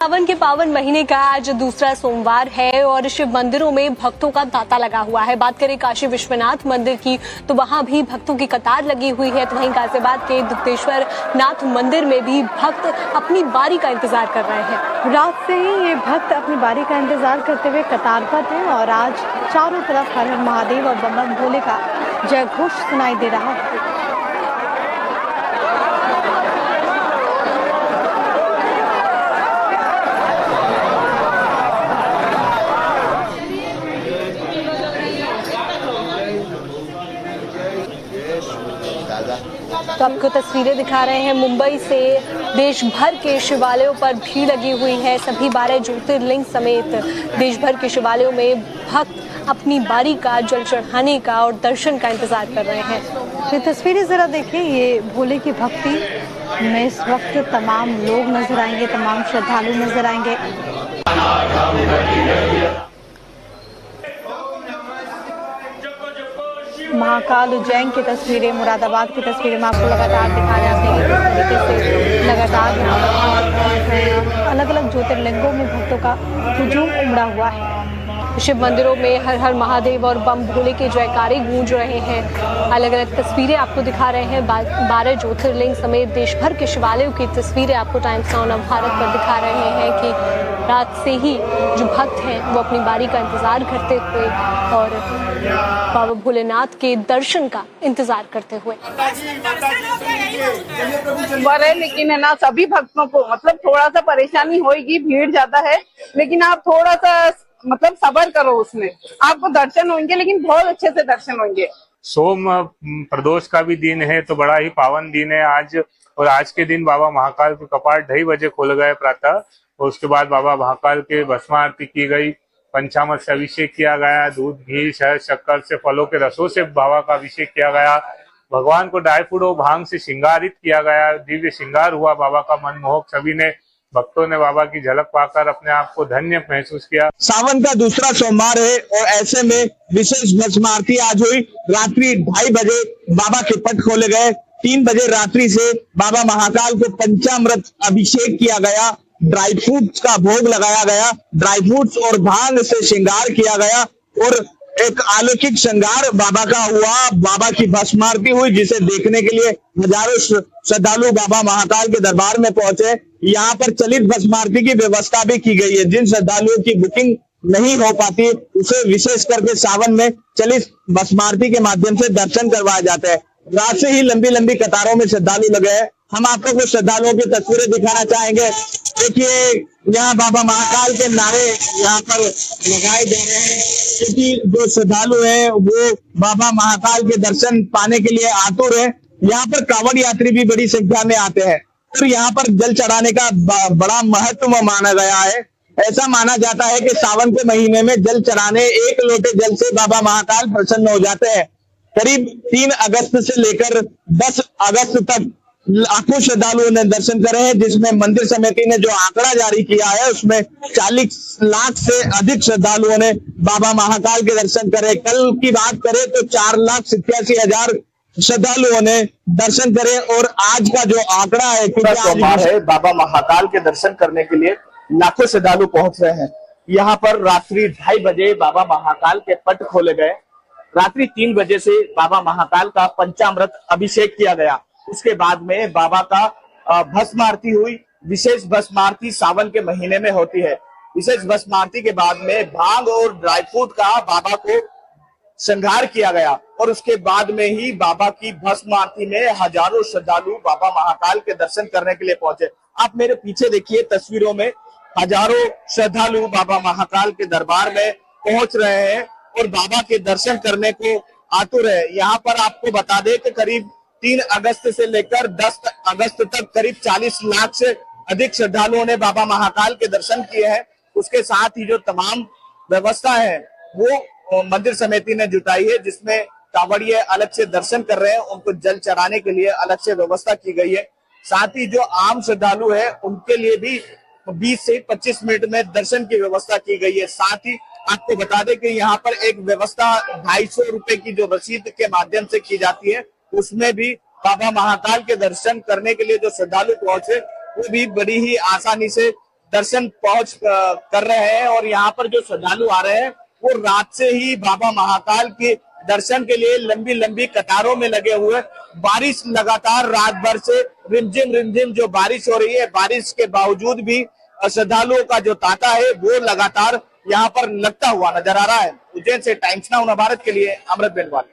सावन के पावन महीने का आज दूसरा सोमवार है और शिव मंदिरों में भक्तों का तांता लगा हुआ है। बात करें काशी विश्वनाथ मंदिर की तो वहां भी भक्तों की कतार लगी हुई है। तो वहीं गाजियाबाद के दुग्धेश्वर नाथ मंदिर में भी भक्त अपनी बारी का इंतजार कर रहे हैं। रात से ही ये भक्त अपनी बारी का इंतजार करते हुए कतारबद्ध हैं और आज चारों तरफ हर हर महादेव और बम बम भोले का जय घोष सुनाई दे रहा है। तो आपको तस्वीरें दिखा रहे हैं मुंबई से। देश भर के शिवालयों पर भीड़ लगी हुई है। सभी 12 ज्योतिर्लिंग समेत देश भर के शिवालयों में भक्त अपनी बारी का जल चढ़ाने का और दर्शन का इंतजार कर रहे हैं। ये तस्वीरें जरा देखिए, ये भोले की भक्ति में इस वक्त तमाम लोग नजर आएंगे, तमाम श्रद्धालु नजर आएंगे। महाकाल उज्जैन की तस्वीरें, मुरादाबाद की तस्वीरें मैं आपको लगातार दिखा जाते हैं। इस तरीके से लगातार अलग अलग ज्योतिर्लिंगों में भक्तों का हुजूम उमड़ा हुआ है। शिव मंदिरों में हर हर महादेव और बम भोले के जयकारे गूंज रहे हैं। अलग अलग तस्वीरें आपको दिखा रहे हैं। 12 ज्योतिर्लिंग समेत देश भर के शिवालयों की तस्वीरें आपको टाइम्स नाउ भारत पर दिखा रहे हैं कि रात से ही जो भक्त हैं वो अपनी बारी का इंतजार करते हुए और बाबा भोलेनाथ के दर्शन का इंतजार करते हुए। बड़े लेकिन है ना, सभी भक्तों को मतलब थोड़ा सा परेशानी होगी, भीड़ ज्यादा है, लेकिन आप थोड़ा सा मतलब सब्र करो, उसमें आपको दर्शन होंगे, लेकिन बहुत अच्छे से दर्शन होंगे। सोम प्रदोष का भी दिन है तो बड़ा ही पावन दिन है आज। और आज के दिन बाबा महाकाल के कपाट 2:30 बजे खोल गए प्रातः। और उसके बाद बाबा महाकाल के भस्म आरती की गई, पंचामृत से अभिषेक किया गया, दूध घी शहद शक्कर से फलों के रसों से बाबा का अभिषेक किया गया। भगवान को ड्राई फ्रूट और भांग से श्रृंगारित किया गया। दिव्य श्रृंगार हुआ बाबा का मनमोहक। सभी ने भक्तों ने बाबा की झलक पाकर अपने आप को धन्य महसूस किया। सावन का दूसरा सोमवार है और ऐसे में विशेष भस्म आरती आज हुई। रात्रि 2:30 बजे बाबा के पट खोले गए। 3 बजे रात्रि से बाबा महाकाल को पंचामृत अभिषेक किया गया, ड्राई फ्रूट्स का भोग लगाया गया, ड्राई फ्रूट्स और भांग से श्रृंगार किया गया और एक अलौकिक श्रृंगार बाबा का हुआ। बाबा की भस्म आरती हुई जिसे देखने के लिए हजारों श्रद्धालु बाबा महाकाल के दरबार में पहुंचे। यहाँ पर चलित भस्म आरती की व्यवस्था भी की गई है। जिन श्रद्धालुओं की बुकिंग नहीं हो पाती उसे विशेष करके सावन में चलित भस्म आरती के माध्यम से दर्शन करवाए जाते हैं। रात से ही लंबी लंबी कतारों में श्रद्धालु लगे हैं। हम आपको कुछ श्रद्धालुओं की तस्वीरें दिखाना चाहेंगे। देखिए, यहाँ बाबा महाकाल के नारे यहाँ पर लगाए जा रहे हैं क्योंकि जो श्रद्धालु हैं वो बाबा महाकाल के दर्शन पाने के लिए आतुर हैं। यहाँ पर कांवड़ यात्री भी बड़ी संख्या में आते हैं और यहाँ पर जल चढ़ाने का बड़ा महत्व माना गया है। ऐसा माना जाता है कि सावन के महीने में जल चढ़ाने 1 लोटे जल से बाबा महाकाल प्रसन्न हो जाते हैं। करीब 3 अगस्त से लेकर 10 अगस्त तक लाखों श्रद्धालुओं ने दर्शन करे हैं, जिसमें मंदिर समिति ने जो आंकड़ा जारी किया है उसमें 40 लाख से अधिक श्रद्धालुओं ने बाबा महाकाल के दर्शन करे। कल की बात करें तो 4,87,000 श्रद्धालुओं ने दर्शन करे और आज का जो आंकड़ा है सोमवार है, बाबा महाकाल के दर्शन करने के लिए लाखों श्रद्धालु पहुंच रहे हैं। यहाँ पर रात्रि 2:30 बजे बाबा महाकाल के पट खोले गए। रात्रि 3 बजे से बाबा महाकाल का पंचामृत अभिषेक किया गया। उसके बाद में बाबा का भस्म आरती हुई। विशेष भस्म आरती सावन के महीने में होती है। विशेष भस्म आरती के बाद में भांग और ड्राई फ्रूट का बाबा को श्रृंगार किया गया और उसके बाद में ही बाबा की भस्म आरती में हजारों श्रद्धालु बाबा महाकाल के दर्शन करने के लिए पहुंचे। आप मेरे पीछे देखिए तस्वीरों में हजारों श्रद्धालु बाबा महाकाल के दरबार में पहुंच रहे हैं और बाबा के दर्शन करने को आतुर है। यहाँ पर आपको बता दें कि करीब 3 अगस्त से लेकर 10 अगस्त तक करीब 40 लाख से अधिक श्रद्धालुओं ने बाबा महाकाल के दर्शन किए हैं। उसके साथ ही जो तमाम व्यवस्था है वो मंदिर समिति ने जुटाई है, जिसमें कांवड़िए अलग से दर्शन कर रहे हैं, उनको जल चढ़ाने के लिए अलग से व्यवस्था की गई है। साथ ही जो आम श्रद्धालु है उनके लिए भी 20 से 25 मिनट में दर्शन की व्यवस्था की गई है। साथ ही आपको बता दें कि यहाँ पर एक व्यवस्था 250 रुपए की जो रसीद के माध्यम से की जाती है, उसमें भी बाबा महाकाल के दर्शन करने के लिए जो श्रद्धालु पहुंचे वो भी बड़ी ही आसानी से दर्शन कर रहे हैं। और यहाँ पर जो श्रद्धालु आ रहे हैं वो रात से ही बाबा महाकाल के दर्शन के लिए लंबी लंबी कतारों में लगे हुए। बारिश लगातार रात भर से रिमझिम जो बारिश हो रही है, बारिश के बावजूद भी श्रद्धालुओं का जो तांता है वो लगातार यहाँ पर लगता हुआ नजर आ रहा है। उज्जैन से टाइम्स नाउ भारत के लिए अमृत बेनवाल।